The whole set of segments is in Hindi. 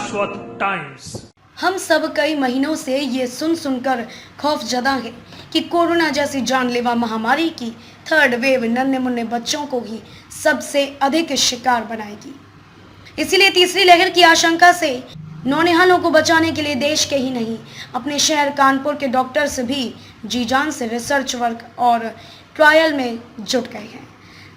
शाश्वत टाइम्स। हम सब कई महीनों से ये सुनकर खौफजदा है कि कोरोना जैसी जानलेवा महामारी की थर्ड वेव नन्हे मुन्ने बच्चों को ही सबसे अधिक शिकार बनाएगी। इसीलिए तीसरी लहर की आशंका से नौनिहालों को बचाने के लिए देश के ही नहीं अपने शहर कानपुर के डॉक्टर्स भी जी जान से रिसर्च वर्क और ट्रायल में जुट गए हैं।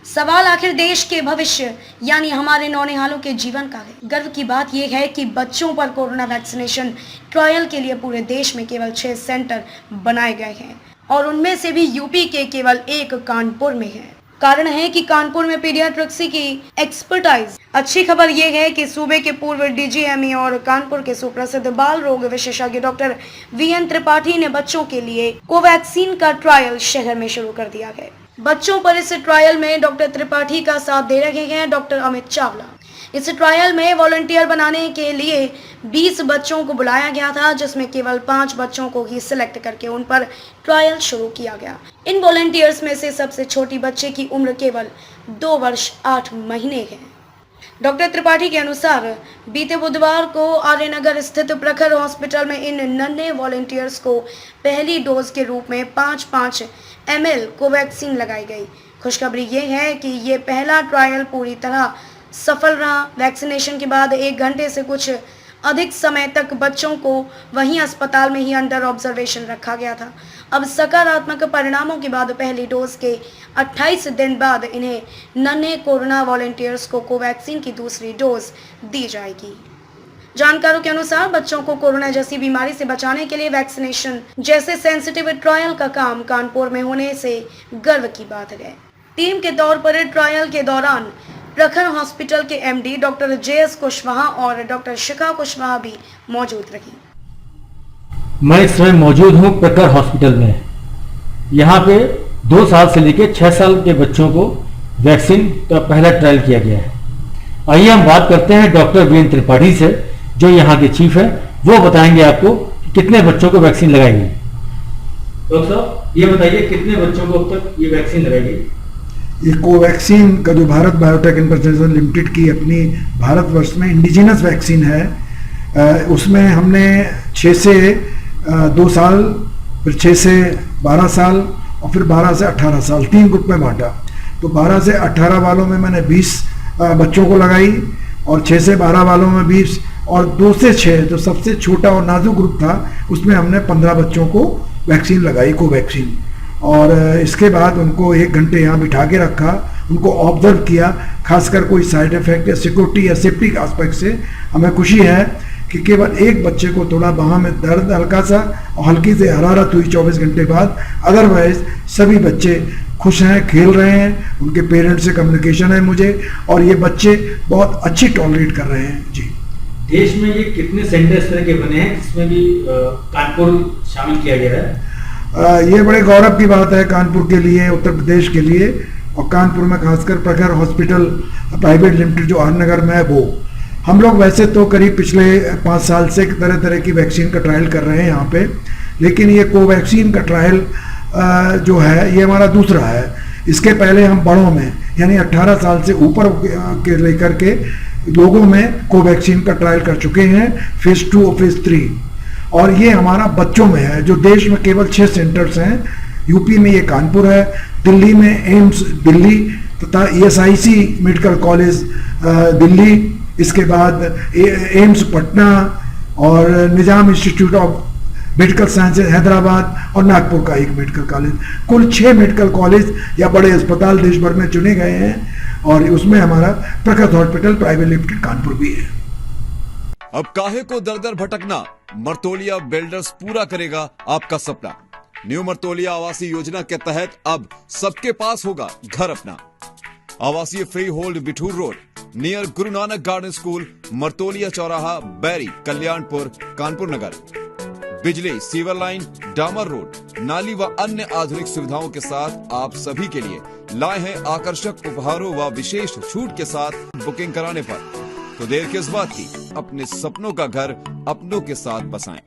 सवाल आखिर देश के भविष्य यानी हमारे नौनिहालों के जीवन का है। गर्व की बात यह है कि बच्चों पर कोरोना वैक्सीनेशन ट्रायल के लिए पूरे देश में केवल 6 सेंटर बनाए गए हैं और उनमें से भी यूपी के केवल 1 कानपुर में है। कारण है कि कानपुर में पीडियाट्रिक्सी की एक्सपर्टाइज। अच्छी खबर यह है कि सूबे के पूर्व डीजीएमई और कानपुर के सुप्रसिद्ध बाल रोग विशेषज्ञ डॉक्टर वीएन त्रिपाठी ने बच्चों के लिए कोवैक्सीन का ट्रायल शहर में शुरू कर दिया है। बच्चों पर इस ट्रायल में डॉक्टर त्रिपाठी का साथ दे रहे हैं डॉक्टर अमित चावला। इस ट्रायल में वॉलंटियर बनाने के लिए 20 बच्चों को बुलाया गया था, जिसमें केवल 5 बच्चों को ही सिलेक्ट करके उन पर ट्रायल शुरू किया गया। इन वॉलंटियर्स में से सबसे छोटी बच्चे की उम्र केवल 2 वर्ष 8 महीने है। डॉक्टर त्रिपाठी के अनुसार बीते बुधवार को आर्यनगर स्थित प्रखर हॉस्पिटल में इन नन्हे वॉलंटियर्स को पहली डोज के रूप में 5-5 ml कोवैक्सीन लगाई गई। खुशखबरी ये है कि ये पहला ट्रायल पूरी तरह सफल रहा। वैक्सीनेशन के बाद 1 घंटे से कुछ अधिक समय तक बच्चों को वहीं अस्पताल में ही अंडर ऑब्जर्वेशन रखा गया था। अब सकारात्मक परिणामों के बाद पहली डोज के 28 दिन बाद इन्हें नन्हे कोरोना वॉलंटियर्स को कोवैक्सीन की दूसरी डोज दी जाएगी। जानकारों के अनुसार बच्चों को कोरोना जैसी बीमारी से बचाने के लिए वैक्सीनेशन जैसे सेंसिटिव ट्रायल का काम कानपुर में होने से गर्व की बात है। टीम के तौर पर ट्रायल के दौरान प्रखर हॉस्पिटल के एमडी डॉक्टर JS कुशवाहा और डॉक्टर शिखा कुशवाहा भी मौजूद रही। मैं इस समय मौजूद हूँ प्रखर हॉस्पिटल में। यहाँ पे 2 साल से लेकर 6 साल के बच्चों को वैक्सीन का पहला ट्रायल किया गया है। आइए हम बात करते हैं डॉक्टर वीएन त्रिपाठी से, जो यहाँ के चीफ है। वो बताएंगे आपको कितने बच्चों को वैक्सीन लगाई गई। डॉक्टर साहब ये बताइए कितने बच्चों को अब तक ये वैक्सीन लगाई गई। ये कोवैक्सीन का जो भारत बायोटेक इंटरनेशनल लिमिटेड की अपनी भारतवर्ष में इंडिजिनस वैक्सीन है, उसमें हमने 6 से 2 साल, फिर 6 से 12 साल और फिर 12 से 18 साल 3 ग्रुप में बांटा। तो 12 से 18 वालों में मैंने 20 बच्चों को लगाई और 6 से 12 वालों में 20 और 2 से 6 जो सबसे छोटा और नाजुक ग्रुप था उसमें हमने 15 बच्चों को वैक्सीन लगाई, कोवैक्सीन। और इसके बाद उनको 1 घंटे यहाँ बिठा के रखा, उनको ऑब्जर्व किया। खासकर कोई साइड इफेक्ट या सिक्योरिटी या सेफ्टी के एस्पेक्ट से हमें खुशी है कि केवल एक बच्चे को थोड़ा बाह में दर्द हल्का सा और हल्की से हरारत हुई 24 घंटे बाद। अदरवाइज सभी बच्चे खुश हैं, खेल रहे हैं, उनके पेरेंट्स से कम्युनिकेशन है मुझे, और ये बच्चे बहुत अच्छी टॉलरेट कर रहे हैं। जी, देश में ये कितने सेंटर इस तरह के बने हैं जिसमें भी कानपुर शामिल किया गया है? ये बड़े गौरव की बात है कानपुर के लिए, उत्तर प्रदेश के लिए, और कानपुर में खासकर प्रखर हॉस्पिटल प्राइवेट लिमिटेड जो आर्यनगर में है वो। हम लोग वैसे तो करीब पिछले 5 साल से तरह तरह की वैक्सीन का ट्रायल कर रहे हैं यहाँ पे, लेकिन ये कोवैक्सीन का ट्रायल जो है ये हमारा दूसरा है। इसके पहले हम बड़ों में यानी 18 साल से ऊपर के लेकर के लोगों में कोवैक्सीन का ट्रायल कर चुके हैं, फेज 2 और फेज 3, और ये हमारा बच्चों में है जो देश में केवल 6 सेंटर्स हैं। यूपी में ये कानपुर है, दिल्ली में एम्स दिल्ली तथा ESIC मेडिकल कॉलेज दिल्ली, इसके बाद एम्स पटना और Nizam institute of medical sciences Hyderabad और नागपुर का एक मेडिकल कॉलेज। कुल 6 मेडिकल कॉलेज या बड़े अस्पताल देश भर में चुने गए हैं, और उसमें हमारा प्रखर हॉस्पिटल प्राइवेट लिमिटेड कानपुर भी है। अब काहे को दर दर भटकना, मर्तोलिया बिल्डर्स पूरा करेगा आपका सपना। न्यू मर्तोलिया आवासीय योजना के तहत अब सबके पास होगा घर अपना। आवासीय free hold Bithoor road near Guru Nanak garden school, Martolia चौराहा, बैरी, कल्याणपुर, कानपुर नगर। बिजली, सीवर लाइन, डामर रोड, नाली व अन्य आधुनिक सुविधाओं के साथ आप सभी के लिए लाए हैं आकर्षक उपहारों व विशेष छूट के साथ। बुकिंग कराने पर तो देर किस बात की, अपने सपनों का घर अपनों के साथ बसाएं।